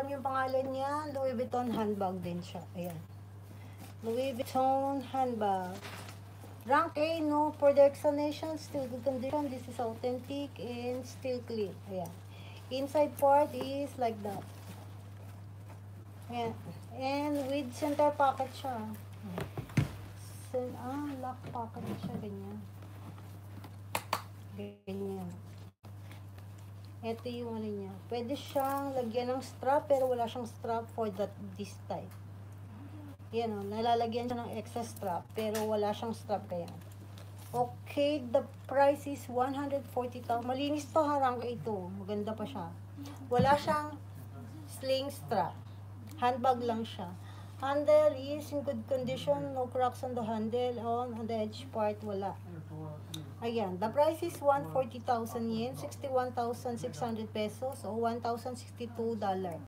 alam yung pangalan niya, Louis Vuitton handbag din siya. Ayan. Louis Vuitton handbag. Rank A, no further explanation, still good condition. This is authentic and still clean. Ayan. Inside part is like that. Ayan. And with center pocket siya. Lock pocket siya. Ganyan. Ganyan. Ito yung ano niya. Pwede siyang lagyan ng strap, pero wala siyang strap for this type. Yan o, nalalagyan siya ng excess strap, pero wala siyang strap kaya. Okay, the price is 140,000. Malinis to, harang ito. Maganda pa siya. Wala siyang sling strap. Handbag lang siya. Handle is in good condition. No cracks on the handle. On the edge part, wala. Ayan, the price is 140,000 yen, 61,600 pesos o $1,062.